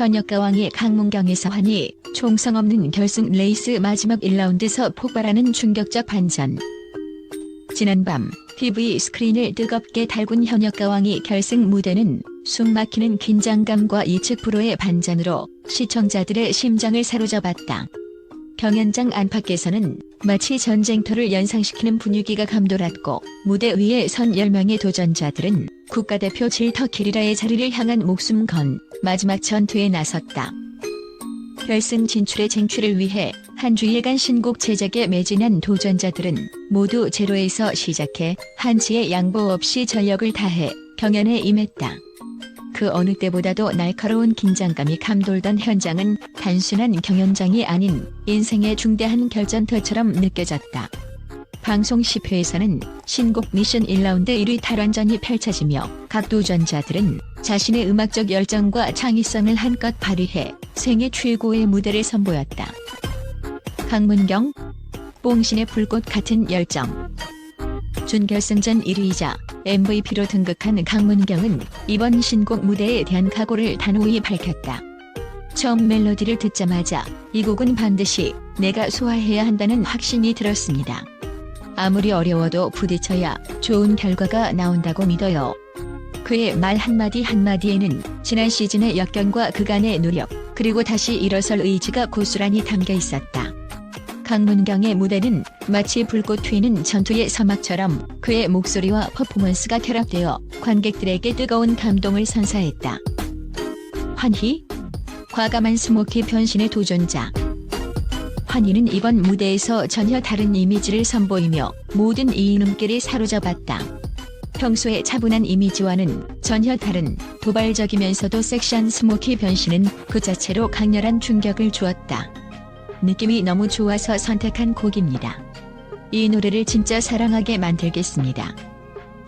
현역가왕의 강문경에서 환희, 총성 없는 결승 레이스 마지막 1라운드에서 폭발하는 충격적 반전. 지난밤 TV 스크린을 뜨겁게 달군 현역가왕의 결승 무대는 숨막히는 긴장감과 예측 불허의 반전으로 시청자들의 심장을 사로잡았다. 경연장 안팎에서는 마치 전쟁터를 연상시키는 분위기가 감돌았고, 무대 위에 선 10명의 도전자들은 국가대표 질터 키리라의 자리를 향한 목숨 건 마지막 전투에 나섰다. 결승 진출의 쟁취를 위해 한 주일간 신곡 제작에 매진한 도전자들은 모두 제로에서 시작해 한치의 양보 없이 전력을 다해 경연에 임했다. 그 어느 때보다도 날카로운 긴장감이 감돌던 현장은 단순한 경연장이 아닌 인생의 중대한 결전터처럼 느껴졌다. 방송 10회에서는 신곡 미션 1라운드 1위 탈환전이 펼쳐지며 각 도전자들은 자신의 음악적 열정과 창의성을 한껏 발휘해 생애 최고의 무대를 선보였다. 강문경, 뽕신의 불꽃 같은 열정. 준결승전 1위이자 MVP로 등극한 강문경은 이번 신곡 무대에 대한 각오를 단호히 밝혔다. 처음 멜로디를 듣자마자 이 곡은 반드시 내가 소화해야 한다는 확신이 들었습니다. 아무리 어려워도 부딪혀야 좋은 결과가 나온다고 믿어요. 그의 말 한마디 한마디에는 지난 시즌의 역경과 그간의 노력, 그리고 다시 일어설 의지가 고스란히 담겨 있었다. 강문경의 무대는 마치 불꽃 튀는 전투의 서막처럼 그의 목소리와 퍼포먼스가 결합되어 관객들에게 뜨거운 감동을 선사했다. 환희, 과감한 스모키 변신의 도전자. 환희는 이번 무대에서 전혀 다른 이미지를 선보이며 모든 이인음길을 사로잡았다. 평소의 차분한 이미지와는 전혀 다른 도발적이면서도 섹시한 스모키 변신은 그 자체로 강렬한 충격을 주었다. 느낌이 너무 좋아서 선택한 곡입니다. 이 노래를 진짜 사랑하게 만들겠습니다.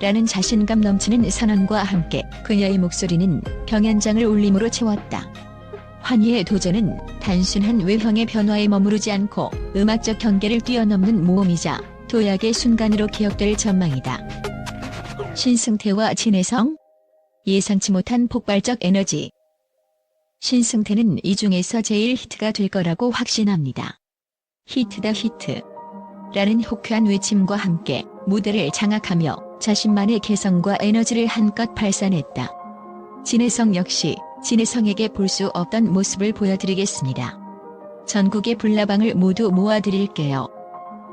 라는 자신감 넘치는 선언과 함께 그녀의 목소리는 경연장을 울림으로 채웠다. 환희의 도전은 단순한 외형의 변화에 머무르지 않고 음악적 경계를 뛰어넘는 모험이자 도약의 순간으로 기억될 전망이다. 신승태와 진혜성? 예상치 못한 폭발적 에너지. 신승태는 이 중에서 제일 히트가 될 거라고 확신합니다. 히트다 히트. 라는 호쾌한 외침과 함께 무대를 장악하며 자신만의 개성과 에너지를 한껏 발산했다. 진혜성 역시 진혜성에게 볼 수 없던 모습을 보여드리겠습니다. 전국의 불나방을 모두 모아드릴게요.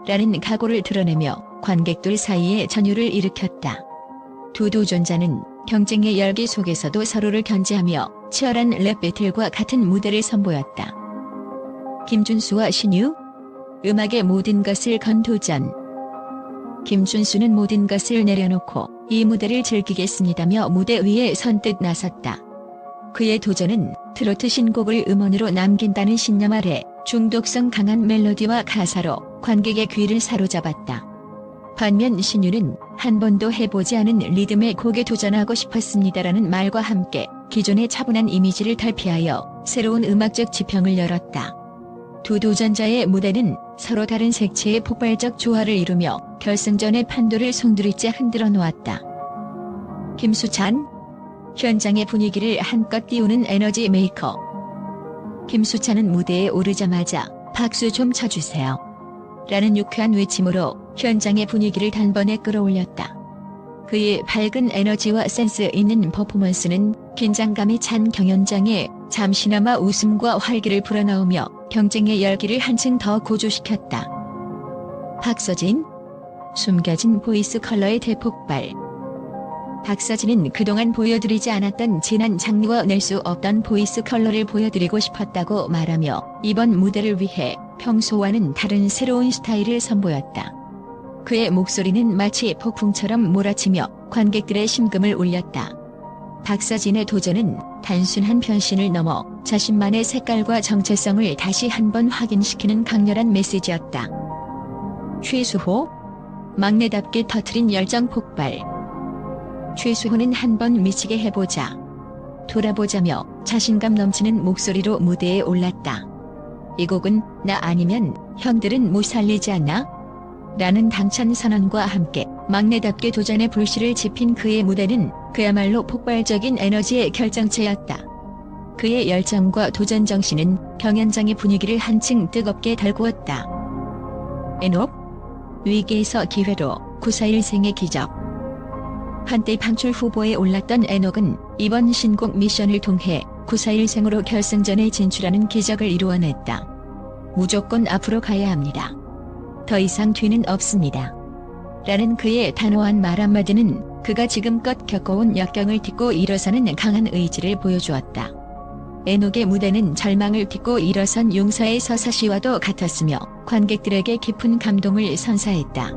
라는 각오를 드러내며 관객들 사이에 전율을 일으켰다. 두 도전자는 경쟁의 열기 속에서도 서로를 견제하며 치열한 랩 배틀과 같은 무대를 선보였다. 김준수와 신유? 음악의 모든 것을 건 도전. 김준수는 모든 것을 내려놓고 이 무대를 즐기겠습니다며 무대 위에 선뜻 나섰다. 그의 도전은 트로트 신곡을 음원으로 남긴다는 신념 아래 중독성 강한 멜로디와 가사로 관객의 귀를 사로잡았다. 반면 신유는 한 번도 해보지 않은 리듬의 곡에 도전하고 싶었습니다라는 말과 함께 기존의 차분한 이미지를 탈피하여 새로운 음악적 지평을 열었다. 두 도전자의 무대는 서로 다른 색채의 폭발적 조화를 이루며 결승전의 판도를 송두리째 흔들어 놓았다. 김수찬? 현장의 분위기를 한껏 띄우는 에너지 메이커. 김수찬은 무대에 오르자마자 박수 좀 쳐주세요. 라는 유쾌한 외침으로 현장의 분위기를 단번에 끌어올렸다. 그의 밝은 에너지와 센스 있는 퍼포먼스는 긴장감이 찬 경연장에 잠시나마 웃음과 활기를 불어넣으며 경쟁의 열기를 한층 더 고조시켰다. 박서진? 숨겨진 보이스 컬러의 대폭발. 박서진은 그동안 보여드리지 않았던 진한 장르와 낼 수 없던 보이스 컬러를 보여드리고 싶었다고 말하며 이번 무대를 위해 평소와는 다른 새로운 스타일을 선보였다. 그의 목소리는 마치 폭풍처럼 몰아치며 관객들의 심금을 울렸다. 박서진의 도전은 단순한 변신을 넘어 자신만의 색깔과 정체성을 다시 한번 확인시키는 강렬한 메시지였다. 최수호? 막내답게 터트린 열정 폭발. 최수호는 한번 미치게 해보자. 돌아보자며 자신감 넘치는 목소리로 무대에 올랐다. 이 곡은 나 아니면 형들은 못 살리지 않나? 라는 당찬 선언과 함께 막내답게 도전의 불씨를 지핀 그의 무대는 그야말로 폭발적인 에너지의 결정체였다. 그의 열정과 도전 정신은 경연장의 분위기를 한층 뜨겁게 달구었다. 에녹? 위기에서 기회로 941생의 기적. 한때 방출 후보에 올랐던 에녹은 이번 신곡 미션을 통해 941생으로 결승전에 진출하는 기적을 이루어냈다. 무조건 앞으로 가야 합니다. 더 이상 뒤는 없습니다. 라는 그의 단호한 말 한마디는 그가 지금껏 겪어온 역경을 딛고 일어서는 강한 의지를 보여주었다. 에녹의 무대는 절망을 딛고 일어선 용서의 서사시와도 같았으며 관객들에게 깊은 감동을 선사했다.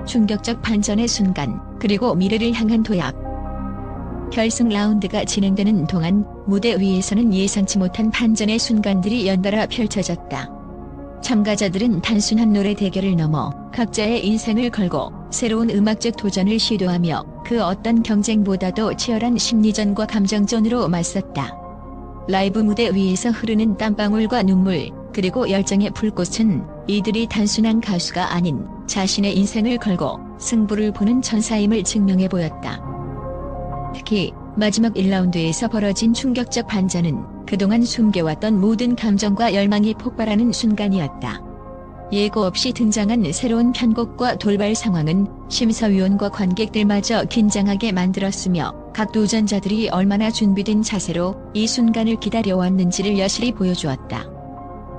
충격적 반전의 순간, 그리고 미래를 향한 도약. 결승 라운드가 진행되는 동안 무대 위에서는 예상치 못한 반전의 순간들이 연달아 펼쳐졌다. 참가자들은 단순한 노래 대결을 넘어 각자의 인생을 걸고 새로운 음악적 도전을 시도하며 그 어떤 경쟁보다도 치열한 심리전과 감정전으로 맞섰다. 라이브 무대 위에서 흐르는 땀방울과 눈물, 그리고 열정의 불꽃은 이들이 단순한 가수가 아닌 자신의 인생을 걸고 승부를 보는 천사임을 증명해 보였다. 특히 마지막 1라운드에서 벌어진 충격적 반전은 그동안 숨겨왔던 모든 감정과 열망이 폭발하는 순간이었다. 예고 없이 등장한 새로운 편곡과 돌발 상황은 심사위원과 관객들마저 긴장하게 만들었으며 각 도전자들이 얼마나 준비된 자세로 이 순간을 기다려왔는지를 여실히 보여주었다.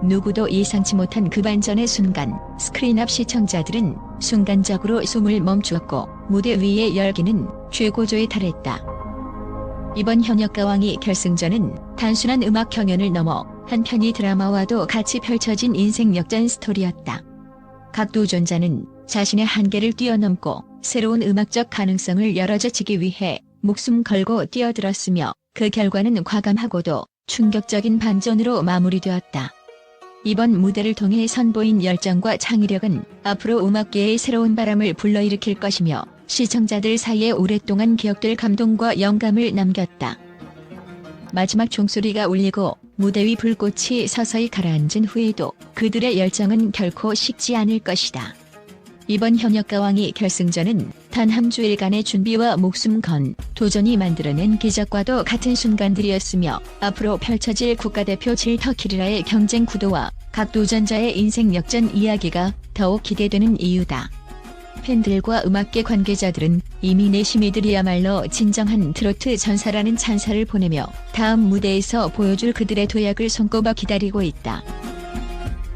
누구도 예상치 못한 그 반전의 순간, 스크린 앞 시청자들은 순간적으로 숨을 멈추었고 무대 위의 열기는 최고조에 달했다. 이번 현역가왕이 결승전은 단순한 음악 경연을 넘어 한편의 드라마와도 같이 펼쳐진 인생 역전 스토리였다. 각 도전자는 자신의 한계를 뛰어넘고 새로운 음악적 가능성을 열어젖히기 위해 목숨 걸고 뛰어들었으며 그 결과는 과감하고도 충격적인 반전으로 마무리되었다. 이번 무대를 통해 선보인 열정과 창의력은 앞으로 음악계의 새로운 바람을 불러일으킬 것이며 시청자들 사이에 오랫동안 기억될 감동과 영감을 남겼다. 마지막 종소리가 울리고 무대 위 불꽃이 서서히 가라앉은 후에도 그들의 열정은 결코 식지 않을 것이다. 이번 현역가왕이 결승전은 단 한 주일간의 준비와 목숨 건 도전이 만들어낸 기적과도 같은 순간들이었으며 앞으로 펼쳐질 국가대표 질터키리라의 경쟁 구도와 각 도전자의 인생 역전 이야기가 더욱 기대되는 이유다. 팬들과 음악계 관계자들은 이미 내심이들이야말로 진정한 트로트 전사라는 찬사를 보내며 다음 무대에서 보여줄 그들의 도약을 손꼽아 기다리고 있다.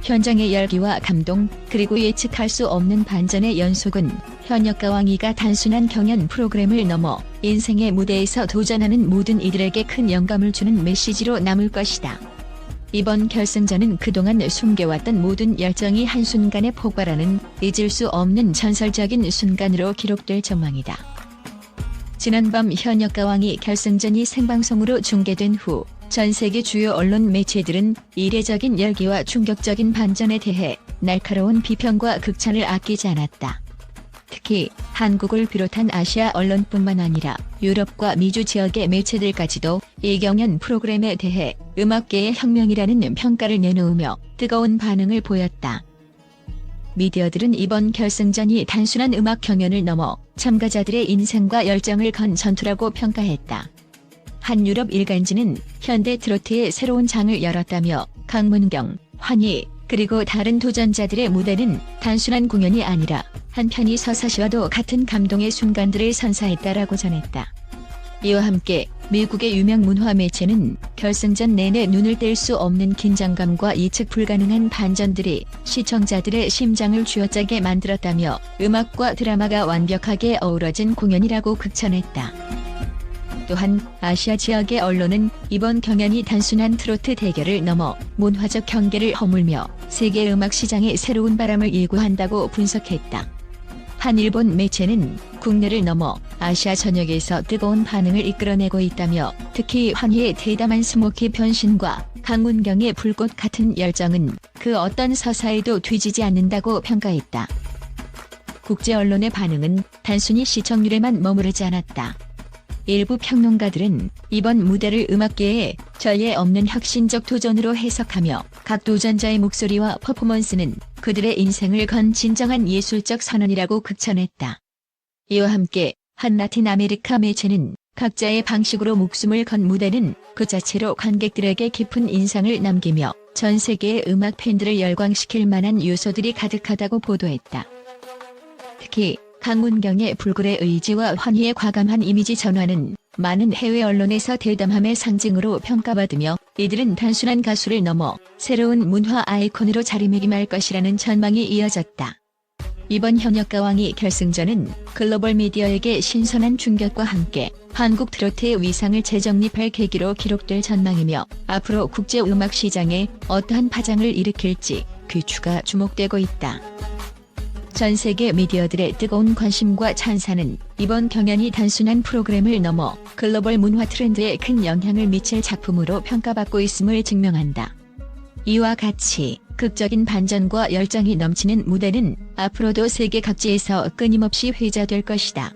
현장의 열기와 감동, 그리고 예측할 수 없는 반전의 연속은 현역가왕이가 단순한 경연 프로그램을 넘어 인생의 무대에서 도전하는 모든 이들에게 큰 영감을 주는 메시지로 남을 것이다. 이번 결승전은 그동안 숨겨왔던 모든 열정이 한순간에 폭발하는 잊을 수 없는 전설적인 순간으로 기록될 전망이다. 지난밤 현역가왕이 결승전이 생방송으로 중계된 후 전 세계 주요 언론 매체들은 이례적인 열기와 충격적인 반전에 대해 날카로운 비평과 극찬을 아끼지 않았다. 특히 한국을 비롯한 아시아 언론뿐만 아니라 유럽과 미주 지역의 매체들까지도 이 경연 프로그램에 대해 음악계의 혁명이라는 평가를 내놓으며 뜨거운 반응을 보였다. 미디어들은 이번 결승전이 단순한 음악 경연을 넘어 참가자들의 인생과 열정을 건 전투라고 평가했다. 한 유럽 일간지는 현대 트로트의 새로운 장을 열었다며 강문경, 환희, 그리고 다른 도전자들의 무대는 단순한 공연이 아니라 한편의 서사시와도 같은 감동의 순간들을 선사했다라고 전했다. 이와 함께 미국의 유명 문화 매체는 결승전 내내 눈을 뗄 수 없는 긴장감과 예측 불가능한 반전들이 시청자들의 심장을 쥐어짜게 만들었다며 음악과 드라마가 완벽하게 어우러진 공연이라고 극찬했다. 또한 아시아 지역의 언론은 이번 경연이 단순한 트로트 대결을 넘어 문화적 경계를 허물며 세계 음악 시장의 새로운 바람을 예고한다고 분석했다. 한 일본 매체는 국내를 넘어 아시아 전역에서 뜨거운 반응을 이끌어내고 있다며 특히 환희의 대담한 스모키 변신과 강문경의 불꽃 같은 열정은 그 어떤 서사에도 뒤지지 않는다고 평가했다. 국제 언론의 반응은 단순히 시청률에만 머무르지 않았다. 일부 평론가들은 이번 무대를 음악계의 전례 없는 혁신적 도전으로 해석하며 각 도전자의 목소리와 퍼포먼스는 그들의 인생을 건 진정한 예술적 선언이라고 극찬했다. 이와 함께 한 라틴 아메리카 매체는 각자의 방식으로 목숨을 건 무대는 그 자체로 관객들에게 깊은 인상을 남기며 전 세계의 음악 팬들을 열광시킬 만한 요소들이 가득하다고 보도했다. 특히 강문경의 불굴의 의지와 환희의 과감한 이미지 전환은 많은 해외 언론에서 대담함의 상징으로 평가받으며 이들은 단순한 가수를 넘어 새로운 문화 아이콘으로 자리매김할 것이라는 전망이 이어졌다. 이번 현역가왕이 결승전은 글로벌 미디어에게 신선한 충격과 함께 한국 트로트의 위상을 재정립할 계기로 기록될 전망이며 앞으로 국제 음악 시장에 어떠한 파장을 일으킬지 귀추가 주목되고 있다. 전 세계 미디어들의 뜨거운 관심과 찬사는 이번 경연이 단순한 프로그램을 넘어 글로벌 문화 트렌드에 큰 영향을 미칠 작품으로 평가받고 있음을 증명한다. 이와 같이 극적인 반전과 열정이 넘치는 무대는 앞으로도 세계 각지에서 끊임없이 회자될 것이다.